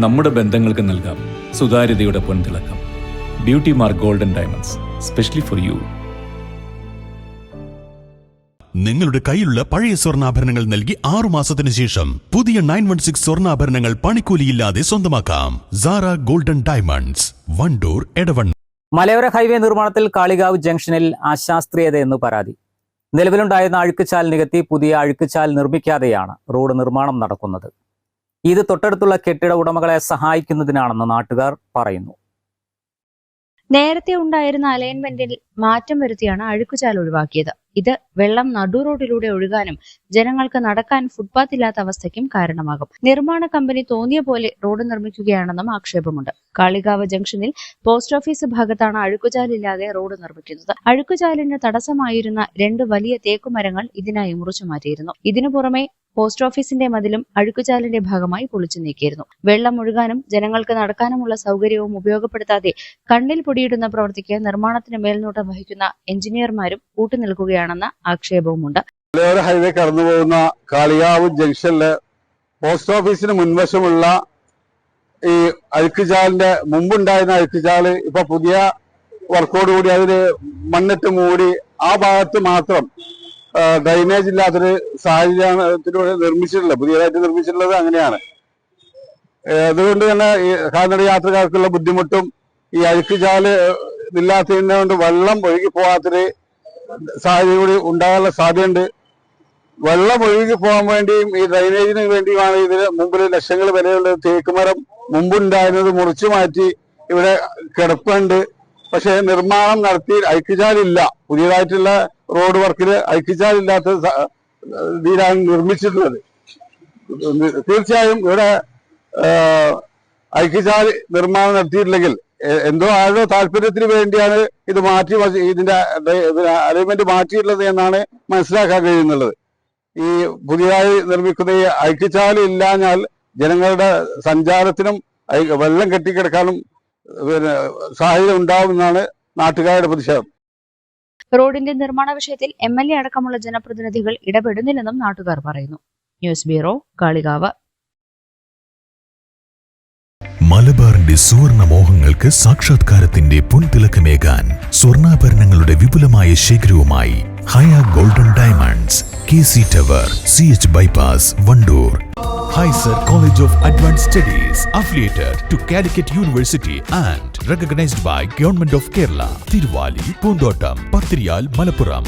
നമ്മുടെ ബന്ധങ്ങൾക്ക് നൽകാം സുതാര്യതയുടെ പൊൻതിളക്കം. Beauty mark golden diamonds, specially for you. നിങ്ങളുടെ കയ്യിലുള്ള പഴയ സ്വർണ്ണാഭരണങ്ങൾ നൽകി 6 മാസത്തിന് ശേഷം പുതിയ 916 സ്വർണ്ണാഭരണങ്ങൾ പണിക്കൂലിയില്ലാതെ സ്വന്തമാക്കാം. Sara Golden Diamonds, Wandoor, Edavanna. മലയോര ഹൈവേ നിർമ്മാണത്തിൽ കാളികാവ് ജംഗ്ഷനിൽ അശാസ്ത്രീയതയെന്ന് പരാതി. നിലവിലുണ്ടായിരുന്ന അഴുക്കുചാൽ നികത്തി പുതിയ അഴുക്കുചാൽ നിർമ്മിക്കാതെയാണ് റോഡ് നിർമ്മാണം നടക്കുന്നത്. ഇത് തൊട്ടടുത്തുള്ള കെട്ടിട ഉടമകളെ സഹായിക്കുന്നതിനാണെന്ന് നാട്ടുകാർ പറയുന്നു. നേരത്തെ ഉണ്ടായിരുന്ന അലൈൻമെന്റിൽ മാറ്റം വരുത്തിയാണ് അഴുക്കുചാൽ ഒഴിവാക്കിയത്. ഇത് വെള്ളം നടു റോഡിലൂടെ ഒഴുകാനും ജനങ്ങൾക്ക് നടക്കാൻ ഫുട്പാത്ത് ഇല്ലാത്ത അവസ്ഥയ്ക്കും കാരണമാകും. നിർമ്മാണ കമ്പനി തോന്നിയ പോലെ റോഡ് നിർമ്മിക്കുകയാണെന്നും ആക്ഷേപമുണ്ട്. കാളികാവ് ജംഗ്ഷനിൽ പോസ്റ്റ് ഓഫീസ് ഭാഗത്താണ് അഴുക്കുചാലില്ലാതെ റോഡ് നിർമ്മിക്കുന്നത്. അഴുക്കുചാലിന് തടസ്സമായിരുന്ന 2 വലിയ തേക്കുമരങ്ങൾ ഇതിനായി മുറിച്ചു മാറ്റിയിരുന്നു. ഇതിനു പുറമെ പോസ്റ്റ് ഓഫീസിന്റെ മതിലും അഴുക്കുചാലിന്റെ ഭാഗമായി പൊളിച്ചു നീക്കിയിരുന്നു. വെള്ളം ഒഴുകാനും ജനങ്ങൾക്ക് നടക്കാനുമുള്ള സൗകര്യവും ഉപയോഗപ്പെടുത്താതെ കണ്ണിൽ പൊടിയിടുന്ന പ്രവൃത്തിക്ക് നിർമ്മാണത്തിന് മേൽനോട്ടം വഹിക്കുന്ന എഞ്ചിനീയർമാരും കൂട്ടുനിൽക്കുകയാണെന്ന ആക്ഷേപവുമുണ്ട്. മലയോര ഹൈവേ കടന്നുപോകുന്ന കാളികാവ് ജംഗ്ഷനില് പോസ്റ്റ് ഓഫീസിന് മുൻവശമുള്ള ഈ അഴുക്കുചാലിന്റെ മുമ്പുണ്ടായിരുന്ന അഴുക്കുചാല് ഇപ്പൊ പുതിയ വർക്കോടുകൂടി അതിന് മണ്ണിട്ട് മൂടി ആ ഭാഗത്ത് മാത്രം ഡ്രൈനേജ് ഇല്ലാത്തൊരു സാഹചര്യത്തിലൂടെ നിർമ്മിച്ചിട്ടുള്ളത്, പുതിയതായിട്ട് നിർമ്മിച്ചിട്ടുള്ളത് അങ്ങനെയാണ്. അതുകൊണ്ട് തന്നെ ഈ കാൽനട യാത്രക്കാർക്കുള്ള ബുദ്ധിമുട്ടും ഈ അഴുക്കുചാല് ഇല്ലാത്തതിനെ കൊണ്ട് വെള്ളം ഒഴുകി പോകാത്തൊരു സാഹചര്യം കൂടി ഉണ്ടാകാനുള്ള സാധ്യതയുണ്ട്. വെള്ളം ഒഴുകി പോകാൻ വേണ്ടിയും ഈ ഡ്രൈനേജിന് വേണ്ടിയുമാണ് ഇതിന് മുമ്പിൽ ലക്ഷങ്ങൾ വിലയുള്ള തേക്കുമരം മുമ്പുണ്ടായിരുന്നത് മുറിച്ചു മാറ്റി ഇവിടെ കിടപ്പുണ്ട്. പക്ഷെ നിർമ്മാണം നടത്തി അഴുക്കുചാലില്ല. പുതിയതായിട്ടുള്ള റോഡ് വർക്കില് അഴുക്കുചാലില്ലാത്ത ഇതിലാണ് നിർമ്മിച്ചിട്ടുള്ളത്. തീർച്ചയായും ഇവിടെ അഴുക്കുചാൽ നിർമ്മാണം നടത്തിയിട്ടില്ലെങ്കിൽ എന്തോ ആരോ താല്പര്യത്തിന് വേണ്ടിയാണ് ഇത് മാറ്റി ഇതിന്റെ അലൈൻമെന്റ് മാറ്റിയിട്ടുള്ളത് എന്നാണ് മനസ്സിലാക്കാൻ കഴിയുന്നുള്ളത്. ഈ പുതിയതായി നിർമ്മിക്കുന്ന ഈ അഴുക്കുചാൽ ഇല്ലാഞ്ഞാൽ ജനങ്ങളുടെ സഞ്ചാരത്തിനും വെള്ളം കെട്ടിക്കിടക്കാനും സാഹചര്യം ഉണ്ടാവുമെന്നാണ് നാട്ടുകാരുടെ പ്രതിഷേധം. റോഡിന്റെ നിർമ്മാണ വിഷയത്തിൽ MLA അടക്കമുള്ള ജനപ്രതിനിധികൾ ഇടപെടുന്നില്ലെന്നും നാട്ടുകാർ പറയുന്നു. News bureau, Kalikavu. മലബാറിന്റെ സുവർണ മോഹങ്ങൾക്ക് സാക്ഷാത്കാരത്തിന്റെ പൊൻതിളക്കമേകാൻ സ്വർണ്ണാഭരണങ്ങളുടെ വിപുലമായ ശേഖരവുമായി Haya golden diamonds, KC tower, CH bypass, Wandoor. Hyser College of Advanced Studies, affiliated to Calicut University and recognized by Government of Kerala. Tiruvali, Poondotam, Pathriyal, Malappuram.